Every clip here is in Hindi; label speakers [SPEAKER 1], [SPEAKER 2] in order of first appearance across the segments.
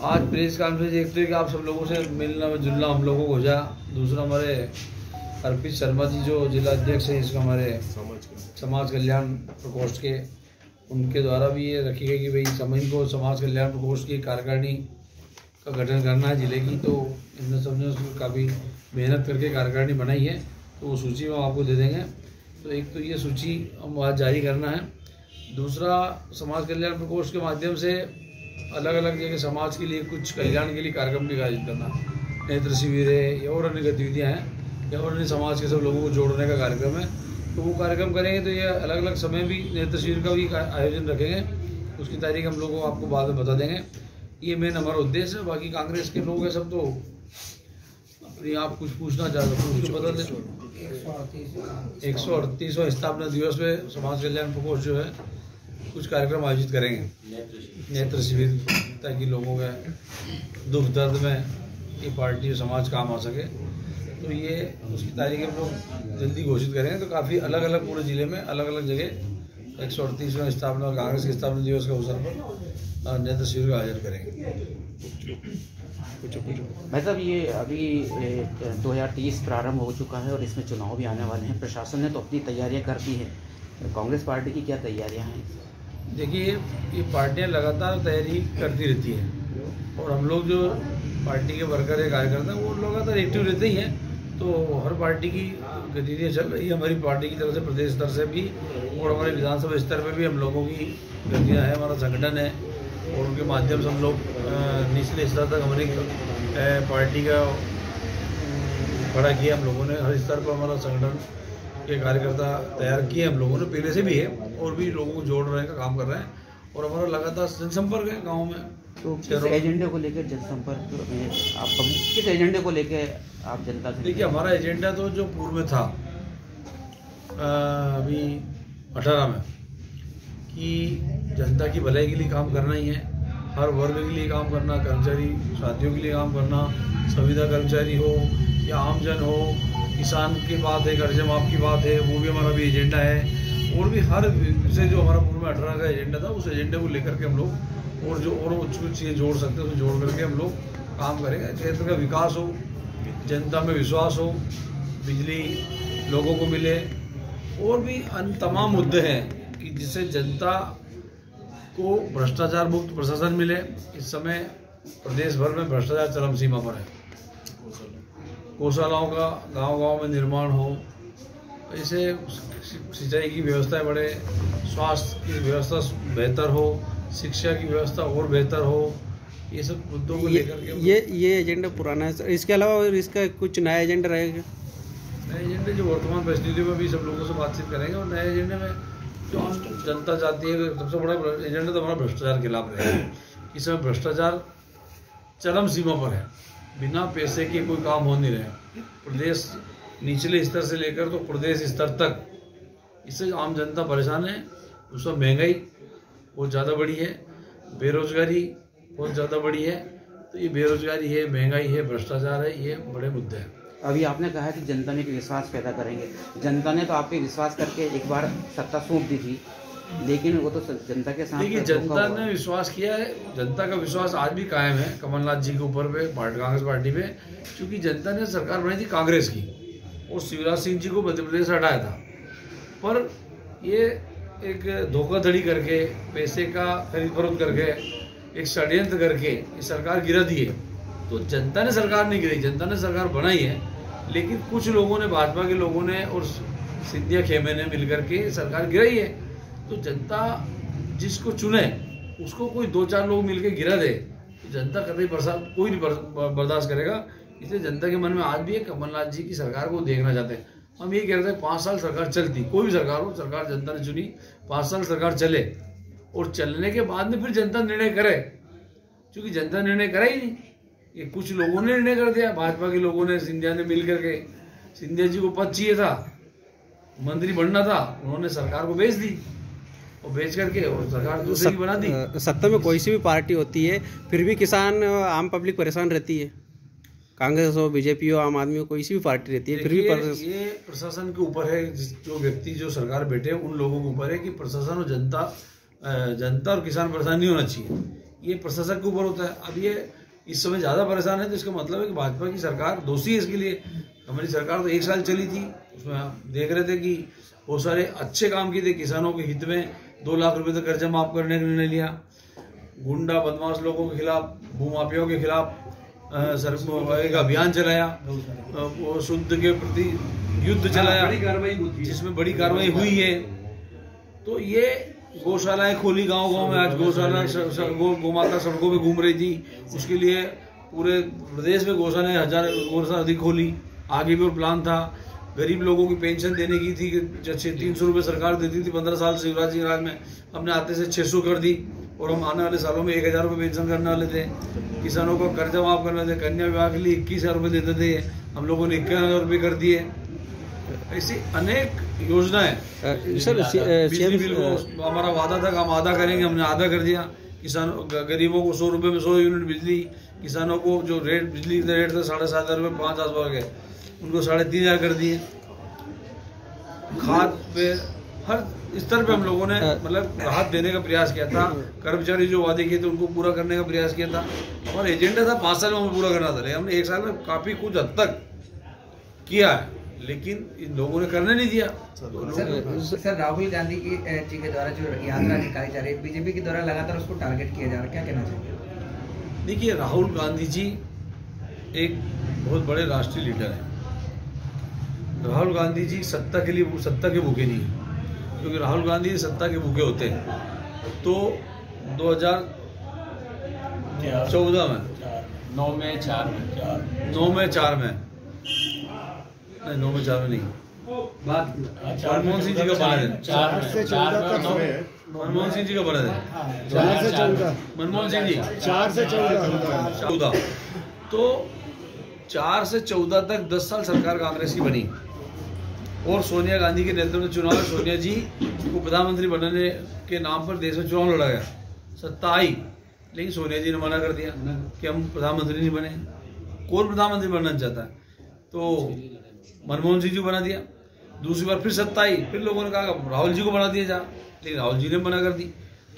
[SPEAKER 1] आज प्रेस कॉन्फ्रेंस एक तो कि आप सब लोगों से मिलना जुलना हम लोगों को हो जा। दूसरा हमारे अर्पित शर्मा जी जो जिला अध्यक्ष हैं इसका हमारे समाज कल्याण प्रकोष्ठ के, उनके द्वारा भी ये रखी गई कि भाई इनको समाज कल्याण प्रकोष्ठ की कार्यकारिणी का गठन करना है जिले की। तो इनने सबने काफ़ी मेहनत करके कार्यकारिणी बनाई है, तो वो सूची हम आपको दे देंगे। तो एक तो ये सूची हम आज जारी करना है। दूसरा, समाज कल्याण प्रकोष्ठ के माध्यम से अलग अलग जगह समाज के लिए कुछ कल्याण के लिए कार्यक्रम भी आयोजित करना, नेत्र शिविर है या और अन्य गतिविधियाँ हैं या और अन्य समाज के सब लोगों को जोड़ने का कार्यक्रम है, तो वो कार्यक्रम करेंगे। तो ये अलग अलग समय भी नेत्र शिविर का भी आयोजन रखेंगे, उसकी तारीख हम लोगों को आपको बाद में बता देंगे। ये मेन हमारा उद्देश्य है। बाकी कांग्रेस के लोग हैं सब, तो अपनी आप कुछ पूछना चाहते हो उसको बता दें। 138वां स्थापना दिवस में समाज कल्याण प्रकोष्ठ जो है कुछ कार्यक्रम आयोजित करेंगे, नेत्र शिविर, ताकि लोगों के दुख दर्द में ये पार्टी समाज काम आ सके। तो ये उसकी तारीख हम लोग जल्दी घोषित करेंगे। तो काफ़ी अलग अलग पूरे ज़िले में अलग अलग जगह 138वां स्थापना कांग्रेस के स्थापना दिवस के अवसर पर नेत्र शिविर का आयोजन करेंगे।
[SPEAKER 2] भाई साहब, ये अभी 2023 प्रारंभ हो चुका है और इसमें चुनाव भी आने वाले हैं। प्रशासन ने तो अपनी तैयारियां कर दी है, कांग्रेस पार्टी की क्या तैयारियां हैं?
[SPEAKER 1] देखिए, ये पार्टियां लगातार तैयारी करती रहती हैं और हम लोग जो पार्टी के वर्कर है, कार्यकर्ता, वो लगातार एक्टिव रहते ही हैं। तो हर पार्टी की गतिविधियाँ चल रही है, हमारी पार्टी की तरफ से प्रदेश स्तर से भी और हमारे विधानसभा स्तर पर भी हम लोगों की गतिविधियाँ हैं। हमारा संगठन है और उनके माध्यम से हम लोग निचले स्तर तक हमारी पार्टी का खड़ा किया हम लोगों ने। हर स्तर पर हमारा संगठन के कार्यकर्ता तैयार किए हम लोगों ने, पहले से भी है और भी लोगों को जोड़ने का काम कर रहे हैं। और हमारा लगातार जनसंपर्क है गाँव में।
[SPEAKER 2] तो किस एजेंडे को लेकर जनसंपर्क में आप किस एजेंडे को लेकर आप जनता से?
[SPEAKER 1] देखिए, हमारा एजेंडा तो जो पूर्व में था अभी 18 में कि जनता की भलाई के लिए काम करना ही है, हर वर्ग के लिए काम करना, कर्मचारी साथियों के लिए काम करना, संविदा कर्मचारी हो या आमजन हो, किसान की बात है, कर्ज माफ की बात है, वो भी हमारा भी एजेंडा है। और भी हर से जो हमारा पूर्व में 18 का एजेंडा था, उस एजेंडे को लेकर के हम लोग और जो और कुछ चीज़ें जोड़ सकते हैं उसे जोड़ करके हम लोग काम करेंगे। क्षेत्र का विकास हो, जनता में विश्वास हो, बिजली लोगों को मिले और भी अन्य तमाम मुद्दे हैं कि जिससे जनता को भ्रष्टाचार मुक्त प्रशासन मिले। इस समय प्रदेश भर में भ्रष्टाचार चरम सीमा पर है। गौशालाओं का गांव-गांव में निर्माण हो, ऐसे सिंचाई की व्यवस्था बढ़े, स्वास्थ्य की व्यवस्था बेहतर हो, शिक्षा की व्यवस्था और बेहतर हो, ये सब मुद्दों को लेकर के
[SPEAKER 3] ये एजेंडा पुराना है सर। इसके अलावा इसका कुछ नया एजेंडा रहेगा?
[SPEAKER 1] नए एजेंडे जो वर्तमान परिस्थितियों में भी सब लोगों से बातचीत करेंगे और नए एजेंडे में जो हम जनता चाहती है, सबसे बड़ा एजेंडा तो हमारा भ्रष्टाचार के खिलाफ रहेगा। इस समय भ्रष्टाचार चरम सीमा पर है, बिना पैसे के कोई काम हो नहीं रहे। प्रदेश निचले स्तर से लेकर तो प्रदेश स्तर तक इससे आम जनता परेशान है। उसमें महंगाई बहुत ज़्यादा बढ़ी है, बेरोजगारी बहुत ज़्यादा बढ़ी है। तो ये बेरोजगारी है, महंगाई है, भ्रष्टाचार है, ये बड़े मुद्दे हैं।
[SPEAKER 2] अभी आपने कहा है कि जनता में विश्वास पैदा करेंगे। जनता ने तो आप पे विश्वास करके एक बार सत्ता सौंप दी थी, लेकिन वो तो जनता के साथ
[SPEAKER 1] देखिए, जनता ने विश्वास किया है। जनता का विश्वास आज भी कायम है कमलनाथ जी के ऊपर पे, कांग्रेस पार्टी पे, क्योंकि जनता ने सरकार बनाई थी कांग्रेस की और शिवराज सिंह जी को मध्य प्रदेश से हटाया था। पर ये एक धोखाधड़ी करके, पैसे का खरीद फरोख्त करके, एक षड्यंत्र करके ये सरकार गिरा दी है। तो जनता ने सरकार नहीं गिराई, जनता ने सरकार बनाई है। लेकिन कुछ लोगों ने, भाजपा के लोगों ने और सिंधिया खेमे ने मिलकर के सरकार गिराई है। तो जनता जिसको चुने उसको कोई 2-4 लोग मिलकर गिरा दे तो जनता कभी कोई नहीं बर्दाश्त करेगा। इसलिए जनता के मन में आज भी है कमलनाथ जी की सरकार को देखना चाहते हैं। हम ये कह रहे हैं 5 साल सरकार चलती, कोई भी सरकार हो, सरकार जनता ने चुनी, 5 साल सरकार चले और चलने के बाद में फिर जनता निर्णय करे, क्योंकि जनता निर्णय करा ही नहीं। ये कुछ लोगों ने निर्णय कर दिया, भाजपा के लोगों ने, सिंधिया ने मिल करके। सिंधिया जी को पद चाहिए था, मंत्री बनना था, उन्होंने सरकार को बेच दी और बेच करके और सरकार दूसरी बना दी।
[SPEAKER 3] सत्ता में कोई सी भी पार्टी होती है, फिर भी किसान, आम पब्लिक परेशान रहती है। कांग्रेस हो, बीजेपी हो, आम आदमी हो, कोई सी भी पार्टी रहती है, फिर भी
[SPEAKER 1] ये प्रशासन के ऊपर है। जो व्यक्ति जो सरकार बैठे उन लोगों के ऊपर है कि प्रशासन और जनता और किसान परेशान नहीं होना चाहिए। ये प्रशासक के ऊपर होता है। अब ये इस समय ज़्यादा परेशान है तो इसका मतलब है कि भाजपा की सरकार दोषी है इसके लिए। हमारी सरकार तो 1 साल चली थी, उसमें हम देख रहे थे कि बहुत सारे अच्छे काम किए थे। किसानों के हित में 2 लाख रुपए तक कर्जा माफ करने का निर्णय लिया, गुंडा बदमाश लोगों के खिलाफ, भूमाफियाओं के खिलाफ एक अभियान चलाया, वो शुद्ध के प्रति युद्ध चलाया जिसमें बड़ी कार्रवाई हुई है। तो ये गौशालाएं खोली गांव-गांव में, आज गौशाला गौमाता सड़कों पे घूम रही थी, उसके लिए पूरे प्रदेश में गौशालाएं 1000 गौशाला अधिक खोली। आगे भी और प्लान था, गरीब लोगों की पेंशन देने की थी, 300 रुपये सरकार देती थी 15 साल से शिवराज सिंह राज में, हमने आते से 600 कर दी और हम आने वाले सालों में 1000 रुपये पेंशन करने वाले थे। किसानों को कर्जा माफ करने थे, कन्या विवाह के लिए 21,000 रुपये देते थे, हम लोगों ने 51,000 रुपये कर दिए। ऐसी अनेक योजनाएं।
[SPEAKER 3] सर
[SPEAKER 1] बिजली बिल को हमारा वादा था कि हम आधा करेंगे, हमने आधा कर दिया। किसानों गरीबों को 100 रुपये में 100 यूनिट बिजली, किसानों को जो रेट बिजली का रेट था 7,500 रुपये 5 आस के, उनको 3,500 कर दिए। खाद पे हर स्तर पे हम लोगों ने मतलब राहत देने का प्रयास किया था। कर्मचारी जो वादे किए थे उनको पूरा करने का प्रयास किया था। हमारा एजेंडा था 5 साल में हमें पूरा करना था, लेकिन हमने 1 साल में काफी कुछ हद तक किया है, लेकिन इन लोगों ने करने नहीं दिया।
[SPEAKER 4] सर राहुल गांधी जी के द्वारा जो यात्रा निकाली जा रही है, बीजेपी के द्वारा लगातार उसको टारगेट किया जा रहा है, क्या कहना चाहिए?
[SPEAKER 1] देखिए, राहुल गांधी जी एक बहुत बड़े राष्ट्रीय लीडर हैं। राहुल गांधी जी सत्ता के भूखे नहीं है, क्योंकि राहुल गांधी सत्ता के भूखे होते हैं तो 2014 में 9 में 4 में नहीं, 9 में 4 में नहीं, मनमोहन सिंह जी का बना दें, मनमोहन सिंह जी का बना दें,
[SPEAKER 5] 4 से 14,
[SPEAKER 1] मनमोहन सिंह जी
[SPEAKER 5] 4 से 14,
[SPEAKER 1] तो 4 से 14 तक 10 साल सरकार कांग्रेस की बनी और सोनिया गांधी के नेतृत्व में चुनाव में सोनिया जी को प्रधानमंत्री बनने के नाम पर देश में चुनाव लड़ा गया। सत्ता आई, लेकिन सोनिया जी ने मना कर दिया कि हम प्रधानमंत्री नहीं बने। कौन प्रधानमंत्री बनना चाहता है? तो मनमोहन सिंह जी को बना दिया। दूसरी बार फिर सत्ता आई, फिर लोगों ने कहा राहुल जी को बना दिया जा, लेकिन राहुल जी ने मना कर दी।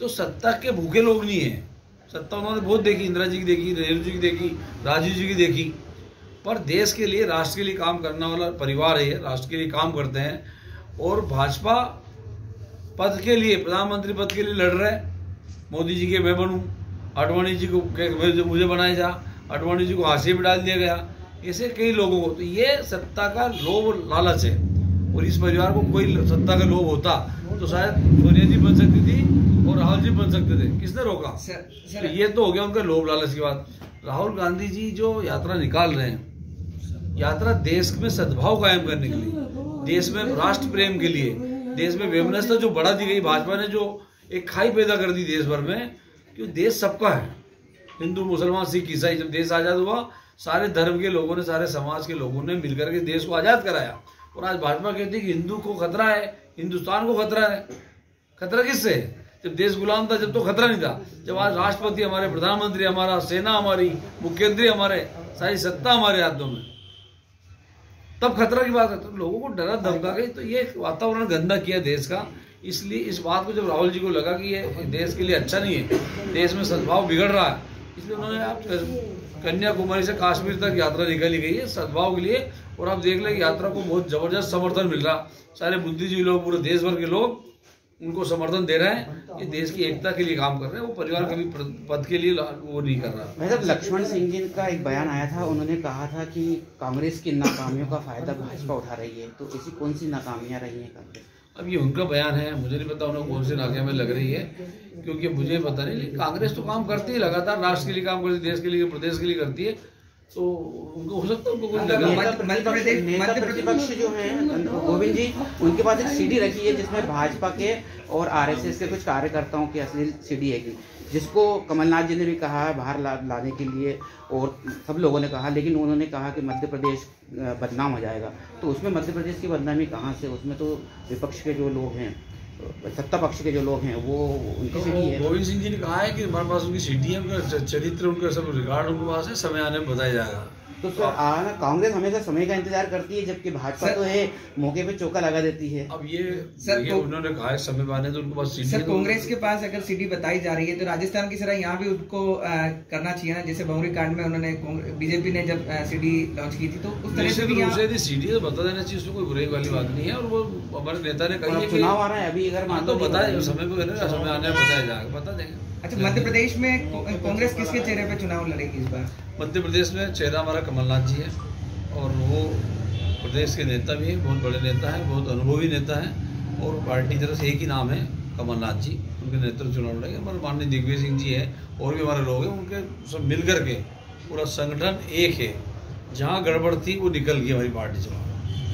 [SPEAKER 1] तो सत्ता के भूखे लोग नहीं है। सत्ता उन्होंने बहुत देखी, इंदिरा जी की देखी, नेहरू जी की देखी, राजीव जी की देखी, पर देश के लिए, राष्ट्र के लिए काम करने वाला परिवार है, राष्ट्र के लिए काम करते हैं। और भाजपा पद के लिए, प्रधानमंत्री पद के लिए लड़ रहे हैं। मोदी जी के मैं बनूं, आडवाणी जी को मुझे बनाया जा, आडवाणी जी को हाशिए पे डाल दिया गया, ऐसे कई लोगों को। तो ये सत्ता का लोभ लालच है, और इस परिवार को कोई सत्ता का लोभ होता तो शायद सोनिया जी बन सकती थी और राहुल जी बन सकते थे। किसने रोका? तो ये तो हो गया उनका लोभ लालच की बात। राहुल गांधी जी जो यात्रा निकाल रहे हैं, यात्रा देश में सद्भाव कायम करने के लिए, देश में राष्ट्र प्रेम के लिए, देश में वैमनस्यता जो बढ़ा दी गई, भाजपा ने जो एक खाई पैदा कर दी देश भर में, कि देश सबका है, हिंदू मुसलमान सिख ईसाई। जब देश आजाद हुआ, सारे धर्म के लोगों ने, सारे समाज के लोगों ने मिलकर के देश को आजाद कराया। और आज भाजपा कहती है कि हिंदू को खतरा है, हिंदुस्तान को खतरा है। खतरा किससे? जब देश गुलाम था जब तो खतरा नहीं था। जब आज राष्ट्रपति हमारे, प्रधानमंत्री हमारा, सेना हमारी, मुख्यमंत्री हमारे, सारी सत्ता हमारे हाथों में, तब खतरा की बात है। तो लोगों को डरा धमका गई, तो ये वातावरण गंदा किया देश का। इसलिए इस बात को जब राहुल जी को लगा कि ये देश के लिए अच्छा नहीं है, देश में सद्भाव बिगड़ रहा है, इसलिए उन्होंने आप कन्याकुमारी से कश्मीर तक यात्रा निकाली गई है सद्भाव के लिए। और आप देख लें यात्रा को बहुत जबरदस्त समर्थन मिल रहा। सारे बुद्धिजीवी लोग, पूरे देश भर के लोग उनको समर्थन दे रहे हैं। ये देश की एकता के लिए काम कर रहे हैं, वो परिवार कभी पद के लिए वो नहीं कर रहा।
[SPEAKER 2] मतलब लक्ष्मण सिंह जी का एक बयान आया था, उन्होंने कहा था कि कांग्रेस की नाकामियों का फायदा भाजपा उठा रही है। तो ऐसी कौन सी नाकामियां रही हैं कांग्रेस?
[SPEAKER 1] अब ये उनका बयान है, मुझे नहीं पता उन्हें कौन सी नाकामियां में लग रही है, क्योंकि मुझे पता नहीं। लेकिन कांग्रेस तो काम करती है लगातार, राष्ट्र के लिए काम करती है, देश के लिए, प्रदेश के लिए करती है। तो उनको हो सकता है उनको कुछ लगा।
[SPEAKER 2] नेता प्रतिपक्ष जो है गोविंद जी, उनके पास एक सीडी रखी है जिसमें भाजपा के और आरएसएस के कुछ कार्यकर्ताओं की असली सीडी है, जिसको कमलनाथ जी ने भी कहा है बाहर लाने के लिए, और सब लोगों ने कहा, लेकिन उन्होंने कहा कि मध्य प्रदेश बदनाम हो जाएगा। तो उसमें मध्य प्रदेश की बदनामी कहाँ से? उसमें तो विपक्ष के जो लोग हैं, सत्ता पक्ष के जो लोग हैं, वो उनकी सीढ़ी है।
[SPEAKER 1] गोविंद सिंह जी ने कहा है कि हमारे पास उनकी सीढ़ी है, उनका चरित्र, उनका सब रिकॉर्ड उनके पास है, समय आने में बताया जाएगा।
[SPEAKER 2] तो सर कांग्रेस हमेशा समय का इंतजार करती है, जबकि भाजपा तो है मौके पे चौका लगा देती है।
[SPEAKER 1] अब ये उन्होंने कहा है समय पाने तो उनको पास सीडी।
[SPEAKER 4] सर कांग्रेस के पास अगर सीडी बताई जा रही है तो राजस्थान की तरह यहाँ भी उनको करना चाहिए ना, जैसे बहुरी कांड में उन्होंने बीजेपी ने जब सीडी लॉन्च की थी तो उस तरह से
[SPEAKER 1] सीडी तो बता देना चाहिए, उसमें कोई बुराई वाली बात नहीं है। और वो हमारे नेता ने कही है
[SPEAKER 2] चुनाव आ रहा है अभी, अगर
[SPEAKER 1] तो बताए समय पे करेगा, समय आने में बताया जाएगा, बता देंगे।
[SPEAKER 4] अच्छा, मध्य प्रदेश में कांग्रेस किसके चेहरे पे चुनाव लड़ेगी इस बार?
[SPEAKER 1] मध्य प्रदेश में चेहरा हमारा कमलनाथ जी है और वो प्रदेश के नेता भी हैं, बहुत बड़े नेता हैं, बहुत अनुभवी नेता हैं और पार्टी की तरफ से एक ही नाम है कमलनाथ जी, उनके नेतृत्व चुनाव लड़ेंगे। हमारे माननीय दिग्विजय सिंह जी हैं और भी हमारे लोग हैं, उनके सब मिल करके पूरा संगठन एक है। जहाँ गड़बड़ थी वो निकल गई हमारी पार्टी चुनाव,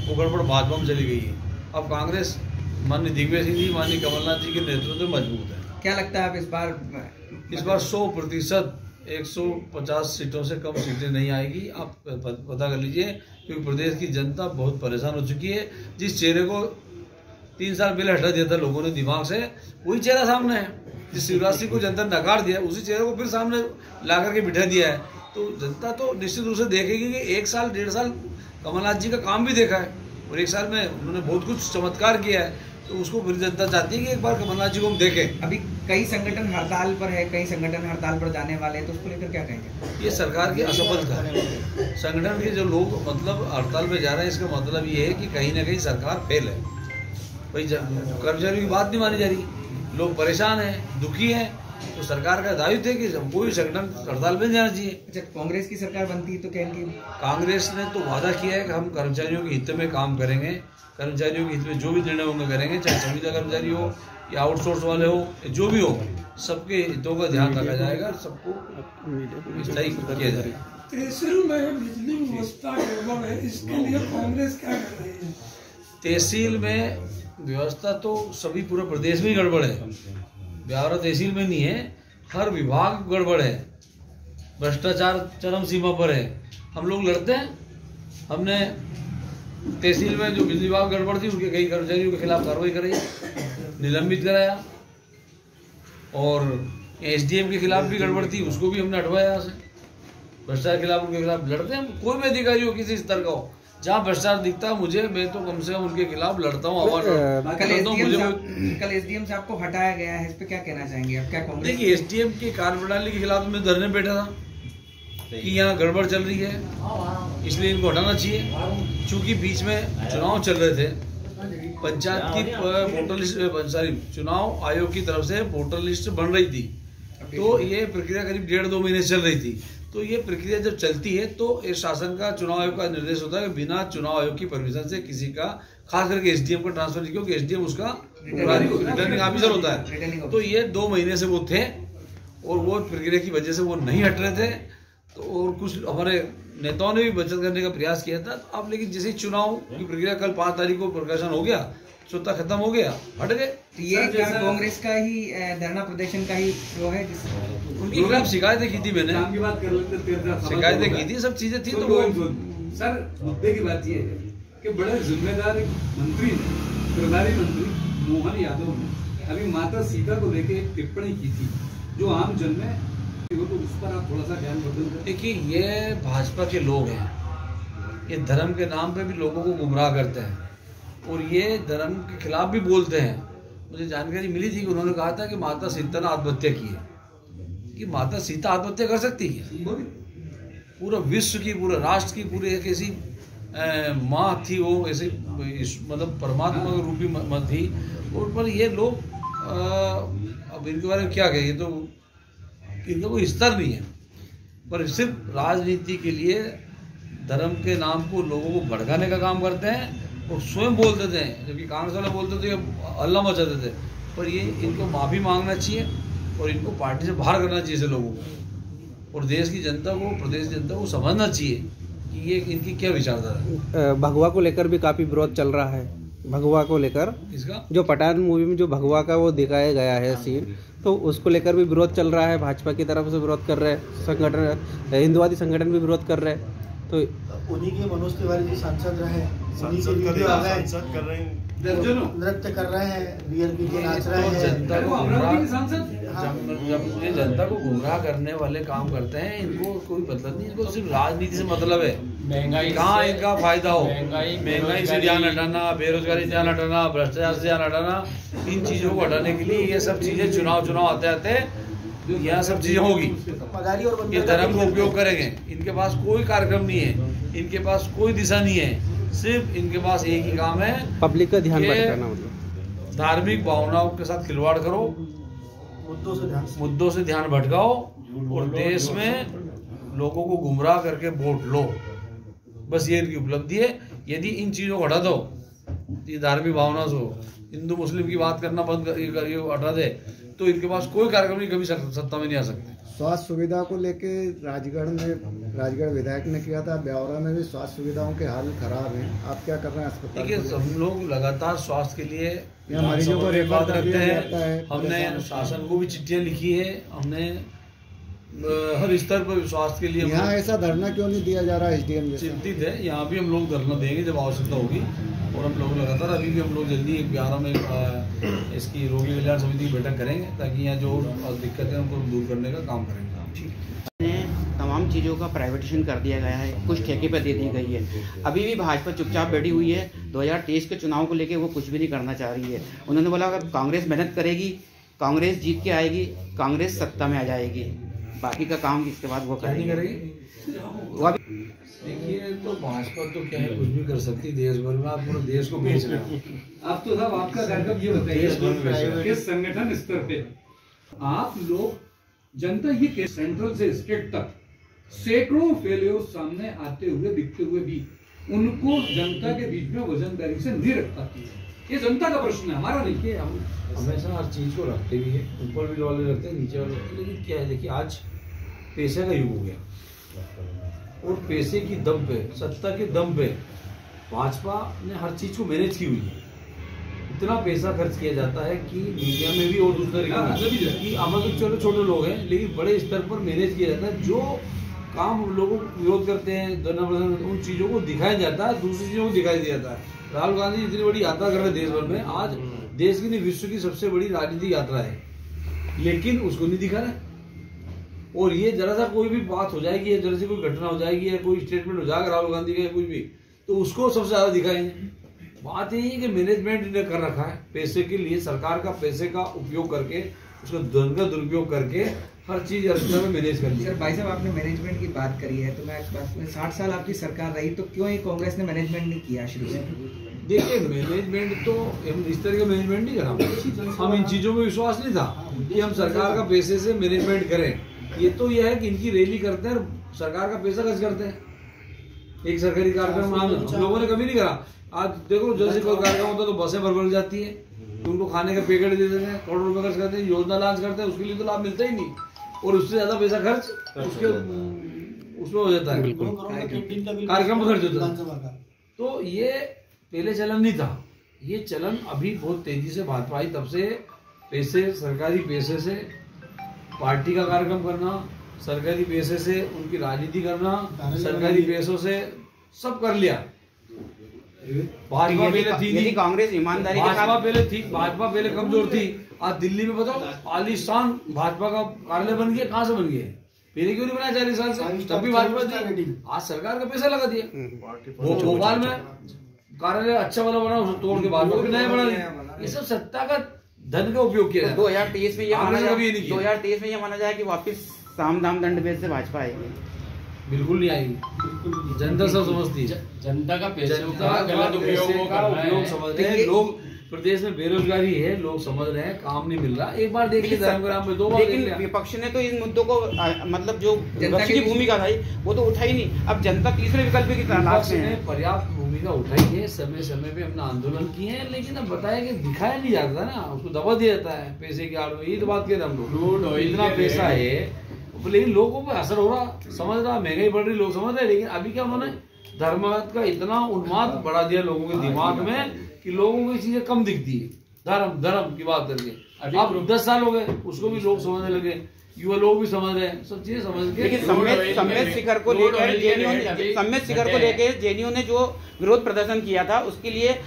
[SPEAKER 1] वो गड़बड़ भाजपा में चली गई है। अब कांग्रेस माननीय दिग्विजय सिंह जी, माननीय कमलनाथ जी के नेतृत्व में मजबूत है।
[SPEAKER 4] क्या लगता है आप इस बार
[SPEAKER 1] 100% 150 सीटों से कम सीटें नहीं आएगी। आप पता कर लीजिए, क्योंकि प्रदेश की जनता बहुत परेशान हो चुकी है। जिस चेहरे को 3 साल पहले हटा दिया था लोगों ने दिमाग से, वही चेहरा सामने है। जिस शिवराज सिंह को जनता ने नकार दिया, उसी चेहरे को फिर सामने ला करके बिठा दिया है। तो जनता तो निश्चित रूप से देखेगी कि 1 साल 1.5 साल कमलनाथ जी का काम भी देखा है और 1 साल में उन्होंने बहुत कुछ चमत्कार किया है, तो उसको फिर जनता चाहती है कि एक बार कमलनाथ जी को हम देखें।
[SPEAKER 4] अभी कई संगठन हड़ताल पर है, कई संगठन हड़ताल पर जाने वाले हैं, तो उसको लेकर क्या कहेंगे?
[SPEAKER 1] ये सरकार की असफलता है। संगठन के जो लोग मतलब हड़ताल पे जा रहे हैं, इसका मतलब ये है कि कहीं ना कहीं सरकार फेल है। भाई कर्मचारियों की बात नहीं मानी जा रही, लोग परेशान हैं, दुखी हैं, तो सरकार का दायित्व है कि कोई संगठन हड़ताल पे जाना चाहिए।
[SPEAKER 4] अच्छा, कांग्रेस की सरकार बनती है तो क्या इनकी?
[SPEAKER 1] कांग्रेस ने तो वादा किया है कि हम कर्मचारियों के हित में काम करेंगे, कर्मचारियों के हित में जो भी निर्णय होंगे करेंगे, चाहे संविदा कर्मचारी हो या आउटसोर्स वाले हो, जो भी हो, सबके हितों का ध्यान रखा जाएगा, सबको सही किया जाएगा।
[SPEAKER 5] तहसील में बिजली व्यवस्था गड़बड़ है, इसके लिए कांग्रेस क्या कर रही है?
[SPEAKER 1] तहसील में व्यवस्था तो सभी पूरे प्रदेश में ही गड़बड़ है, ब्यावरा तहसील में नहीं है, हर विभाग गड़बड़ है, भ्रष्टाचार चरम सीमा पर है। हम लोग लड़ते हैं, हमने तहसील में जो बिजली विभाग गड़बड़ थी उनके कई कर्मचारियों के खिलाफ कार्रवाई कराई, निलंबित कराया, और एसडीएम के खिलाफ भी गड़बड़ थी, उसको भी हमने हटवाया यहाँ से। भ्रष्टाचार के खिलाफ उनके खिलाफ लड़ते हैं, कोई भी अधिकारी हो किसी स्तर का हो, जहाँ भ्रष्टाचार दिखता है मुझे, मैं तो कम से कम उनके खिलाफ लड़ता हूँ, आवाज उठाता हूँ।
[SPEAKER 4] कल एसडीएम साहब को हटाया गया है, इस पे क्या कहना चाहेंगे आप? क्या कांग्रेस?
[SPEAKER 1] देखिए, एसडीएम की कार्यप्रणाली के खिलाफ मैं धरने बैठा था कि यहाँ गड़बड़ चल रही है, इसलिए इनको हटाना चाहिए। चूंकि बीच में चुनाव चल रहे थे, पंचायत की वोटर लिस्ट, चुनाव आयोग की तरफ से वोटर लिस्ट बन रही थी, तो ये प्रक्रिया करीब 1.5-2 महीने चल रही थी। तो ये प्रक्रिया जब चलती है तो इस शासन का, चुनाव आयोग का निर्देश होता है कि बिना चुनाव आयोग की परमिशन से किसी का, खास करके एसडीएम का ट्रांसफर नहीं, क्योंकि एसडीएम उसका रिटर्निंग ऑफिसर होता है। तो ये 2 महीने से वो थे और वो प्रक्रिया की वजह से वो नहीं हट रहे थे। तो और कुछ हमारे नेताओं ने भी बचत करने का प्रयास किया था। तो अब लेकिन जैसे चुनाव की प्रक्रिया कल 5 तारीख को प्रकाशन हो गया, स्वतः खत्म हो गया, हट गए।
[SPEAKER 4] तो ये कांग्रेस का ही धरना प्रदर्शन का ही जो है,
[SPEAKER 1] उनके खिलाफ शिकायतें की थी, मैंने शिकायतें की थी, सब चीजें थी। तो वो
[SPEAKER 6] सर, मुद्दे की बात ये है कि बड़े जिम्मेदार मंत्री, प्रभारी मंत्री मोहन यादव ने अभी माता सीता को लेकर एक टिप्पणी की थी, जो आम जन में, तो उस पर आप थोड़ा सा ध्यान बदल।
[SPEAKER 1] देखिए, ये भाजपा के लोग हैं, ये धर्म के नाम पे भी लोगों को गुमराह करते हैं और ये धर्म के खिलाफ भी बोलते हैं। मुझे जानकारी मिली थी कि उन्होंने कहा था कि माता सीता ने आत्महत्या की है। कि माता सीता आत्महत्या कर सकती है? पूरा विश्व की, पूरे राष्ट्र की, पूरी एक ऐसी माँ थी, वो ऐसी मतलब परमात्मा रूपी माँ थी। और पर ये लोग अब इनके बारे में क्या कहें, ये तो इनका कोई स्तर नहीं है, पर सिर्फ राजनीति के लिए धर्म के नाम को लोगों को भड़काने का काम करते हैं और स्वयं बोल देते हैं। जबकि कांग्रेस वाले बोलते थे, अल्लाह मचाते थे। पर ये इनको माफ़ी मांगना चाहिए और इनको पार्टी से बाहर करना चाहिए लोगों को, और देश की जनता को, प्रदेश की जनता को समझना चाहिए कि ये इनकी क्या विचारधारा है।
[SPEAKER 3] भगवा को लेकर भी काफ़ी विरोध चल रहा है। भगवा को लेकर, इसका जो पठान मूवी में जो भगवा का वो दिखाया गया है सीन, तो उसको लेकर भी विरोध चल रहा है। भाजपा की तरफ से विरोध कर रहे हैं, संगठन, हिंदुवादी संगठन भी विरोध कर रहे हैं। तो
[SPEAKER 5] उन्हीं के मनोज तिवारी जी सांसद रहे, सांसद कर रहे हैं।
[SPEAKER 6] दर्जनों
[SPEAKER 7] नृत्य कर रहे हैं, बीएलपी के नाच रहे हैं।
[SPEAKER 1] जनता को
[SPEAKER 6] अमरावती के सांसद
[SPEAKER 1] जब ये जनता को गुमराह करने वाले काम करते हैं, इनको कोई मतलब नहीं, इनको सिर्फ राजनीति से मतलब है। महंगाई कहाँ इनका फायदा हो, महंगाई से ध्यान हटाना, बेरोजगारी से ध्यान हटाना, भ्रष्टाचार से ध्यान हटाना, इन चीजों को हटाने के लिए ये सब चीजें चुनाव आते आते यहाँ सब चीजें होगी। ये धर्म का उपयोग करेंगे। इनके पास कोई कार्यक्रम नहीं है, इनके पास कोई दिशा नहीं है, सिर्फ इनके पास एक ही काम है,
[SPEAKER 3] पब्लिक का ध्यान भटकाना। मतलब
[SPEAKER 1] धार्मिक भावनाओं के साथ खिलवाड़ करो, मुद्दों से ध्यान भटकाओ और देश में लोगों को गुमराह करके वोट लो। बस ये इनकी उपलब्धि है। यदि इन चीजों को हटा दो, ये धार्मिक भावना से हिंदू मुस्लिम की बात करना बंद कर हटा दे, तो इनके पास कोई कार्यक्रम नहीं, कभी सत्ता में नहीं आ सकते।
[SPEAKER 7] स्वास्थ्य सुविधा को लेके राजगढ़ विधायक ने किया था, ब्यावरा में भी स्वास्थ्य सुविधाओं के हाल खराब हैं। आप क्या कर रहे हैं अस्पताल?
[SPEAKER 1] देखिए, हम लोग लगातार स्वास्थ्य के लिए
[SPEAKER 7] यहाँ मरीजों को रेफर
[SPEAKER 1] बात करते
[SPEAKER 7] जाता है।
[SPEAKER 1] हैं। हमने शासन को भी चिट्ठियां लिखी है, हमने हर स्तर पर स्वास्थ्य के लिए
[SPEAKER 7] यहाँ ऐसा धरना क्यों नहीं दिया जा रहा है? एसडीएम
[SPEAKER 1] चिंतित है। यहाँ भी हम लोग धरना देंगे जब आवश्यकता होगी, और हम लोग लगातार अभी भी हम लोग जल्दी एक ब्यावरा में इसकी रोगी कल्याण समिति की बैठक करेंगे, ताकि यहाँ जो दिक्कतें हैं उनको दूर करने का काम करेंगे।
[SPEAKER 2] तमाम चीज़ों का प्राइवेटेशन कर दिया गया है, कुछ ठेके पर दे दी गई है। अभी भी भाजपा चुपचाप बैठी हुई है। 2023 के चुनाव को लेकर वो कुछ भी नहीं करना चाह रही है। उन्होंने बोला अगर कांग्रेस मेहनत करेगी, कांग्रेस जीत के आएगी, कांग्रेस सत्ता में आ जाएगी, बाकी का काम इसके बाद वो करेगी।
[SPEAKER 1] देखिए, तो भाजपा तो क्या है, कुछ भी कर सकती देश भर में। आप पूरे देश को बेच रहे हो।
[SPEAKER 6] आप तो साहब आपका कार्यक्रम ये बताइए कि संगठन स्तर पे आप लोग जनता ये के सेंट्रल से स्टेट तक सैकड़ों फेलियर सामने आते हुए दिखते हुए भी उनको जनता के बीच में वजनदारी से नहीं रख पाती है। ये जनता का प्रश्न है, हमारा नहीं।
[SPEAKER 1] देखिए, हम हमेशा हर चीज को रखते भी है, ऊपर भी वाले रखते हैं, नीचे वाले रखते हैं, लेकिन क्या है, देखिए आज पैसे का युग हो गया और पैसे की दम पे, सत्ता के दम पे भाजपा ने हर चीज को मैनेज की हुई है। इतना पैसा खर्च किया जाता है कि मीडिया में भी और दूसरे तरीके कि हम तो छोटे छोटे लोग हैं, लेकिन बड़े स्तर पर मैनेज किया जाता है। जो काम लोगों को विरोध करते हैं, उन चीजों को दिखाया जाता है, दूसरी चीजों को दिखाई दिया जाता है। राहुल गांधी इतनी बड़ी यात्रा कर रहे हैं देश भर में, आज देश की नहीं विश्व की सबसे बड़ी राजनीतिक यात्रा है, लेकिन उसको नहीं दिखा रहे। और ये जरा सा कोई भी बात हो जाएगी, या जरा सी कोई घटना हो जाएगी, या कोई स्टेटमेंट हो जाएगा राहुल गांधी का, कुछ भी, तो उसको सबसे ज्यादा दिखाएंगे। बात यही है कि मैनेजमेंट ने कर रखा है पैसे के लिए, सरकार का पैसे का उपयोग करके, उसका धन का दुरुपयोग करके हर चीज में मैनेज कर लिया।
[SPEAKER 4] सर, भाई साहब आपने मैनेजमेंट की बात करी है, तो मैं 60 साल आपकी सरकार रही, तो क्यों ये कांग्रेस ने मैनेजमेंट नहीं किया शुरू से?
[SPEAKER 1] देखिए, मैनेजमेंट तो इस तरह का मैनेजमेंट नहीं करा। हम इन चीजों में विश्वास नहीं था कि हम सरकार का पैसे से मैनेजमेंट करें। ये तो यह है कि इनकी रैली करते हैं, सरकार का पैसा खर्च करते हैं। एक सरकारी कार्यक्रम हम लोगों ने कभी नहीं करा। आज देखो, जैसे कोई कार्यक्रम होता है तो बसें भर जाती है, तो उनको खाने का पैकेट दे देते हैं, करोड़ों रुपए खर्च करते हैं, योजना लॉन्च करते हैं, उसके लिए तो लाभ मिलता ही नहीं, और उससे ज्यादा पैसा खर्च उसमें हो जाता है, कार्यक्रम में खर्च होता है। तो ये पहले चलन नहीं था, ये चलन अभी बहुत तेजी से भाजपा आई तब से पैसे, सरकारी पैसे से पार्टी का कार्यक्रम करना, सरकारी पैसे से उनकी राजनीति करना, सरकारी पैसों से सब कर लिया। भाजपा पहले थी नहीं,
[SPEAKER 2] कांग्रेस ईमानदारी
[SPEAKER 1] भाजपा पहले थी, भाजपा पहले कमजोर थी। आज दिल्ली में बताओ, आलीशान भाजपा का कार्यालय बन गया, कहाँ से बन गया? पहले क्यों नहीं बनाया 40 साल से? तब भी भाजपा थी। आज सरकार का पैसा लगा दिया। भोपाल में कार्यालय अच्छा वाला बना, उसको तोड़ के भाजपा भी नया बना दिया। ये सब सत्ता का धन का उपयोग किया।
[SPEAKER 2] 2023 में ये माना जाए कि वापिस साम दाम दंड भेद से भाजपा आएगी।
[SPEAKER 1] बिल्कुल नहीं आएगी। जनता सब समझती है, जनता का पैसा गलत उपयोग समझ रहे हैं लोग। प्रदेश में बेरोजगारी है, लोग समझ रहे हैं, काम नहीं मिल रहा। एक बार देख लिया धर्मग्राम में, 2 बार देख लिया।
[SPEAKER 2] विपक्ष ने तो इन मुद्दों को मतलब जो विपक्ष की भूमिका थी वो तो उठाई नहीं। अब जनता तीसरे विकल्प की तलाश में है।
[SPEAKER 1] पर्याप्त भूमिका उठाई है, समय समय पे अपना आंदोलन किए हैं, लेकिन अब बताया कि दिखाया नहीं जाता ना, उसको दबा दिया जाता है पैसे की आड़ में। यही तो बात कह रहे हम लोग, इतना पैसा है लेकिन लोगों पर असर हो रहा, समझ रहा, महंगाई बढ़ रही, लोग समझ रहे। लेकिन अभी क्या उन्होंने धर्मवाद का इतना उन्माद बढ़ा दिया लोगों के दिमाग में कि लोगों को ये चीजें कम दिखती है। धर्म की बात करके अब 10 साल हो गए, उसको भी लोग समझने लगे, युवा लोग भी समझ रहे हैं, सब चीजें समझ के।
[SPEAKER 2] लेकिन सम्मेद शिखर को लेकर जेडीयू ने जो विरोध प्रदर्शन किया था, उसके लिए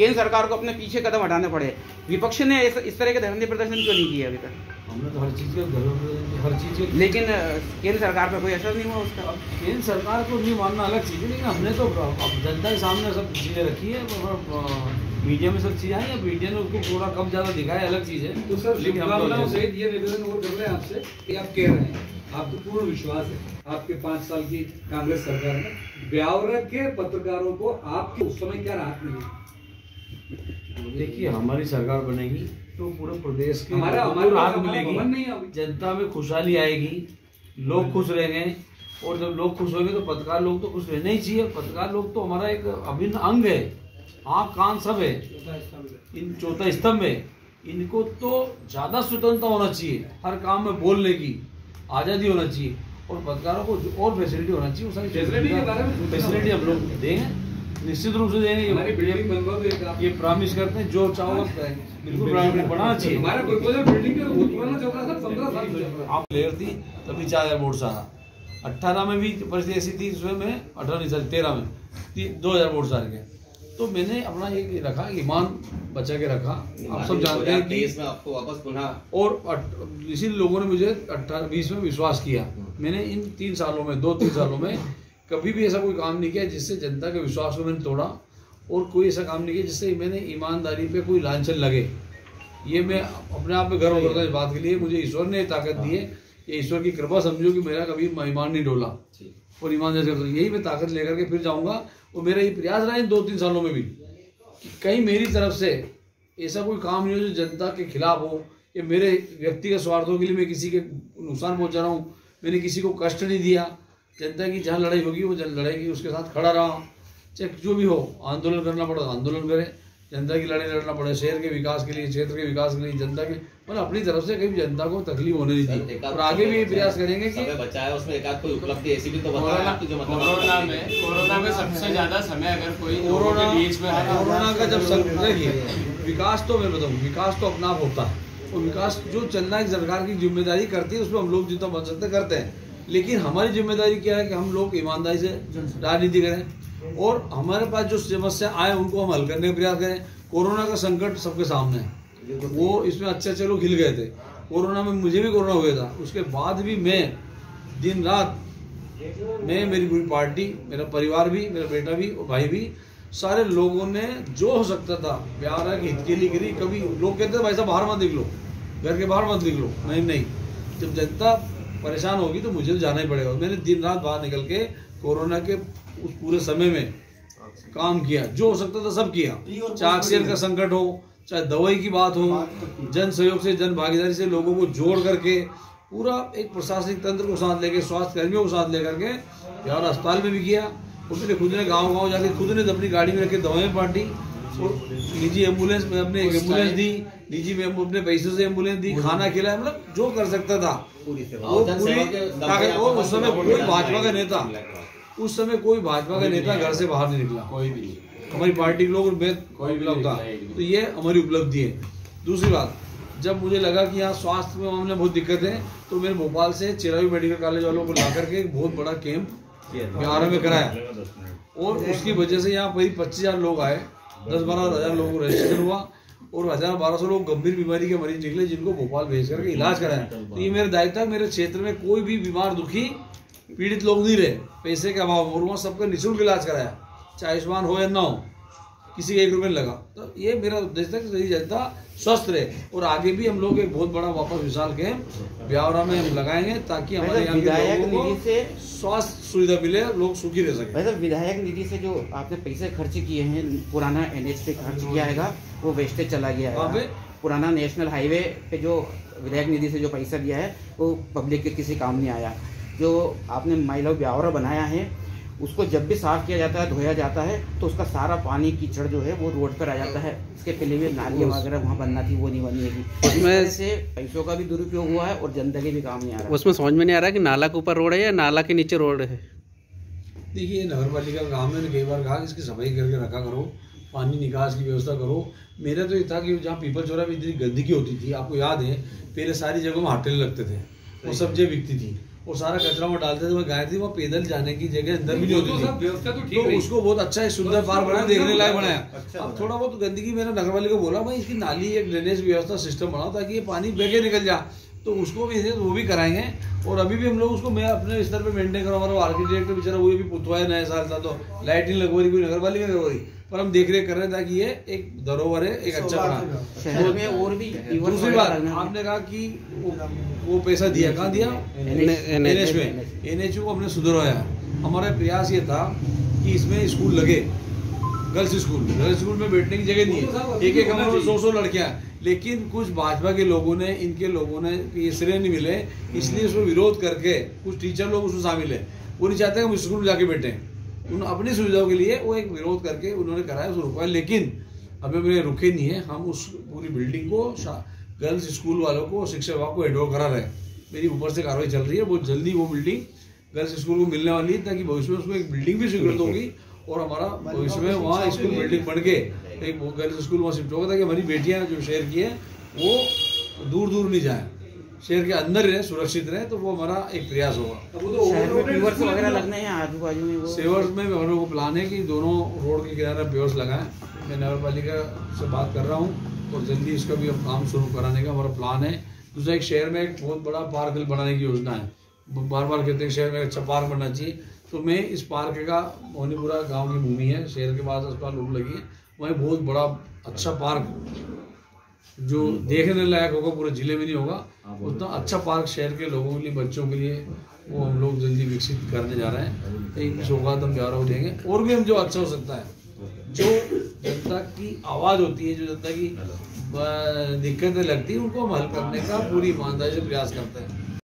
[SPEAKER 2] केंद्र सरकार को अपने पीछे कदम हटाने पड़े। विपक्ष ने इस तरह के धरने प्रदर्शन क्यों नहीं किए अभी तक?
[SPEAKER 1] हमने तो हर चीज़ के
[SPEAKER 2] लेकिन केंद्र सरकार पर कोई असर नहीं हुआ उसका।
[SPEAKER 1] केंद्र सरकार को नहीं मानना अलग चीज़ है, लेकिन हमने तो जनता के सामने सब चीज़ें रखी है। मीडिया में सब चीज़ें आई है, मीडिया ने उसको पूरा कम ज़्यादा दिखाया, अलग चीज़ है।
[SPEAKER 6] तो सर शुभकामनाओं से ये निवेदन और कर रहे हैं आपसे कि आप कह रहे हैं, आपको पूर्ण विश्वास है आपके 5 साल की कांग्रेस सरकार में ब्यावरा के पत्रकारों को आपके उस समय क्या राहत मिली?
[SPEAKER 1] देखिए, हमारी सरकार बनेगी तो पूरे प्रदेश के
[SPEAKER 6] हमारा
[SPEAKER 1] राहत मिलेगी, जनता में खुशहाली आएगी, लोग खुश रहेंगे। और जब लोग खुश होंगे तो पत्रकार लोग तो खुश रहना ही चाहिए। पत्रकार लोग तो हमारा एक अभिन्न अंग है, आँख कान सब है, इन चौथा स्तंभ है। इनको तो ज्यादा स्वतंत्रता होना चाहिए, हर काम में बोलने की आजादी होना चाहिए, और पत्रकारों को और फैसिलिटी होना चाहिए। वो सारी फैसिलिटी हम लोग देंगे, निश्चित रूप से देंगे।
[SPEAKER 6] हमारी बिल्डिंग बनवा
[SPEAKER 1] ये प्रॉमिस करते हैं, जो चाहो बिल्कुल बनाना चाहिए।
[SPEAKER 6] हमारा बिल्डिंग का 15 साल
[SPEAKER 1] आप लेयर थी तभी 4000 वोट से आया। 18 में भी परिस्थिति ऐसी थी, उसमें में 13 में 2000 वोट से आ गए। तो मैंने अपना ये रखा, ईमान बचा के रखा। आप सब जानते हैं कि
[SPEAKER 8] आपको वापस पुनः,
[SPEAKER 1] और इसी लोगों ने मुझे 18-20 में विश्वास किया। मैंने इन 3 सालों में 2-3 सालों में कभी भी ऐसा कोई काम नहीं किया जिससे जनता के विश्वास को मैंने तोड़ा, और कोई ऐसा काम नहीं किया जिससे मैंने ईमानदारी पे कोई लांछन लगे। ये मैं अपने आप में गर्व करता हूँ इस बात के लिए। मुझे ईश्वर ने ताकत दी है, ये ईश्वर की कृपा समझो कि मेरा कभी ईमान नहीं डोला, और ईमानदारी करता हूँ। यही मैं ताकत लेकर के फिर जाऊँगा। और मेरा ये प्रयास रहा इन 2-3 सालों में भी कि कहीं मेरी तरफ से ऐसा कोई काम नहीं हो जो जनता के खिलाफ हो, या मेरे व्यक्तिगत स्वार्थों के लिए मैं किसी के नुकसान पहुँचा रहा हूँ। मैंने किसी को कष्ट नहीं दिया। जनता की जहाँ लड़ाई होगी वो लड़ाई की उसके साथ खड़ा रहा, चाहे जो भी हो। आंदोलन करना पड़े आंदोलन करे, जनता की लड़ाई लड़ना पड़े, शहर के विकास के लिए, क्षेत्र के विकास के लिए, जनता के मतलब अपनी तरफ से कहीं जनता को तकलीफ होने नहीं दी। और आगे भी ये प्रयास करेंगे कि
[SPEAKER 8] बचाया उसमें एक आध कोई उपलब्धि ऐसी भी तो
[SPEAKER 9] कोरोना में सबसे ज्यादा समय अगर कोई
[SPEAKER 1] कोरोना का जब संकट, विकास तो मैं बताऊँ, विकास तो अपना आप होता है, और विकास जो चलना है सरकार की जिम्मेदारी करती है, उसमें हम लोग जितना बन सकते करते हैं। लेकिन हमारी जिम्मेदारी क्या है कि हम लोग ईमानदारी से राजनीति करें, और हमारे पास जो समस्या आए उनको हम हल करने का प्रयास करें। कोरोना का संकट सबके सामने है, वो इसमें अच्छे लोग हिल गए थे। कोरोना में मुझे भी कोरोना हुआ था, उसके बाद भी मैं दिन रात, मैं, मेरी पूरी पार्टी, मेरा परिवार भी, मेरा बेटा भी और भाई भी, सारे लोगों ने जो हो सकता था ब्यावरा के हित के लिए करी। कभी लोग कहते थे भाई साहब बाहर मत निकलो, घर के बाहर मत निकलो। नहीं, जब जनता परेशान होगी तो मुझे जाना ही पड़ेगा। मैंने दिन रात बाहर निकल के कोरोना के उस पूरे समय में काम किया, जो हो सकता था सब किया। चाहे ऑक्सीजन का संकट हो, चाहे दवाई की बात हो, जन सहयोग से, जन भागीदारी से लोगों को जोड़ करके, पूरा एक प्रशासनिक तंत्र को साथ लेके, स्वास्थ्य कर्मियों को साथ लेकर के ब्यावरा अस्पताल में भी किया। उसने खुद ने गाँव जाके खुद ने अपनी गाड़ी में रख के दवाएं बांटी, निजी एम्बुलेंस में अपने एम्बुलेंस दी, निजी में अपने पैसों से एम्बुलेंस दी, खाना खिलाया, मतलब जो कर सकता था वो पूरी। उस समय कोई भाजपा का नेता, उस समय कोई भाजपा का नेता घर से बाहर नहीं निकला, कोई भी। हमारी पार्टी के लोग कोई भी था, तो ये हमारी उपलब्धि है। दूसरी बात, जब मुझे लगा कि यहाँ स्वास्थ्य में मामले बहुत दिक्कत है, तो मैंने भोपाल से चिरायू मेडिकल कॉलेज वालों को ला करके एक बहुत बड़ा कैंप ब्यावरा में कराया, और उसकी वजह से यहाँ करीब 25,000 लोग आए, 10-12 हज़ार लोगों को रजिस्ट्रेशन हुआ, और 1000-1200 लोग गंभीर बीमारी के मरीज निकले, जिनको भोपाल भेज करके इलाज कराया। तो ये मेरा दायित्व है, मेरे क्षेत्र में कोई भी बीमार दुखी पीड़ित लोग नहीं रहे पैसे के अभाव, और वहाँ सबका निःशुल्क इलाज कराया, चाहे आयुष्मान हो या ना हो, किसी के 1 रुपये लगा। तो ये मेरा उद्देश्य है कि सही जनता स्वस्थ रहे, और आगे भी हम लोग एक बहुत बड़ा वापस विशाल कैंप ब्यावरा में हम लगाएंगे, ताकि हमारे यहाँ के लोगों को स्वास्थ्य सुविधा मिले, लोग सुखी रह सके।
[SPEAKER 2] वैसे विधायक निधि से जो आपने पैसे खर्च किए हैं, पुराना NH पे खर्च किया है, वो वेस्टेज चला गया है। पुराना नेशनल हाईवे पे जो विधायक निधि से जो पैसा दिया है, वो पब्लिक के किसी काम नहीं आया। जो आपने माइलव ब्यावरा बनाया है, उसको जब भी साफ किया जाता है, धोया जाता है, तो उसका सारा पानी कीचड़ जो है वो रोड पर आ जाता है। इसके पहले भी नालियाँ वगैरह वहाँ बनना थी, वो नहीं बनी है। उसमें से पैसों का भी दुरुपयोग हुआ है, और जनता के भी काम नहीं आ रहा।
[SPEAKER 3] उसमें समझ में नहीं आ रहा कि नाला के ऊपर रोड है या नाला के नीचे रोड है।
[SPEAKER 1] देखिए, नगर पालिका का काम है, कई बार कहा कि इसकी सफाई करके रखा करो, पानी निकास की व्यवस्था करो। मेरा तो ये था कि जहाँ पीपल चौराहे में इतनी गंदगी होती थी, आपको याद है, पहले सारी जगहों में होटल लगते थे, वो सब्जियाँ बिकती थी, और सारा कचरा वो डालते थे, वहाँ गाय थी, वहाँ पैदल जाने की जगह अंदर भी नहीं होती थी।
[SPEAKER 6] व्यवस्था तो ठीक
[SPEAKER 1] तो
[SPEAKER 6] रही।
[SPEAKER 1] उसको बहुत अच्छा एक सुंदर पार्क बनाया, देखने लायक बनाया। अब थोड़ा बहुत गंदगी मैंने नगर वाले को बोला भाई इसकी नाली एक ड्रेनेज व्यवस्था सिस्टम बनाओ ताकि ये पानी बह के निकल जाए, तो उसको भी वो भी कराएंगे। और अभी भी हम लोग उसको मैं अपने स्तर पे मेंटेन करूँ। हमारा आर्किटेक्ट बेचारा वो भी पुतवाया नया साल था तो लाइट नहीं लगवा रही, कोई नगर पालिका नहीं लगवा रही, पर हम देख रेख कर रहे हैं ताकि ये एक धरोहर है, एक अच्छा बना।
[SPEAKER 2] शहर में और भी
[SPEAKER 1] दूसरी बात आपने कहा कि वो पैसा दिया, कहाँ दिया? NH में। NH को हमने सुधरवाया। हमारा प्रयास ये था कि इसमें स्कूल लगे, गर्ल्स स्कूल में बैठने की जगह नहीं है, एक कमरे में 100 लड़कियां, लेकिन कुछ भाजपा के लोगों ने, इनके लोगों ने ये श्रेय नहीं मिले, इसलिए उसको विरोध करके कुछ टीचर लोग उसमें शामिल है, वो नहीं चाहते हम स्कूल में जाके बैठे, उन अपनी सुविधाओं के लिए वो एक विरोध करके उन्होंने कराया, उसको रुकवाया। लेकिन अभी मेरे रुके नहीं है, हम उस पूरी बिल्डिंग को गर्ल्स स्कूल वालों को, शिक्षा विभाग को हैंडओवर करा रहे हैं। मेरी ऊपर से कार्रवाई चल रही है, बहुत जल्दी वो बिल्डिंग गर्ल्स स्कूल को मिलने वाली है ताकि भविष्य में उसको एक बिल्डिंग भी स्वीकृत होगी और हमारा भविष्य में वहाँ स्कूल बिल्डिंग बन के एक गर्ल्स स्कूल वहाँ शिफ्ट होगा ताकि हमारी बेटियाँ जो शहर की है वो दूर दूर नहीं जाए, शहर के अंदर रहे, सुरक्षित रहे, तो वो हमारा एक प्रयास होगा।
[SPEAKER 2] शहर में पेवर्स वगैरह लगने हैं आजू बाजू में,
[SPEAKER 1] सेवर्स में हमारे को प्लान है कि दोनों रोड के किनारे पेवर्स लगाएं। मैं नगर पालिका से बात कर रहा हूँ और जल्दी इसका भी अब काम शुरू कराने का हमारा प्लान है। दूसरा एक शहर में एक बहुत बड़ा पार्क बनाने की योजना है, बार बार कहते हैं शहर में अच्छा पार्क बनना चाहिए, तो मैं इस पार्क का मोनीपुरा गांव की भूमि है, शहर के पास अस्पताल रोड लगी है, वहीं बहुत बड़ा अच्छा पार्क जो देखने लायक होगा, पूरे जिले में नहीं होगा उतना अच्छा पार्क शहर के लोगों के लिए, बच्चों के लिए, वो हम लोग जल्दी विकसित करने जा रहे हैं। एक सौगात हम 11 को देंगे और भी हम जो अच्छा हो सकता है, जो जनता की आवाज़ होती है, जो जनता की दिक्कतें लगती है, उनको हम हल करने का पूरी ईमानदारी से प्रयास करते हैं।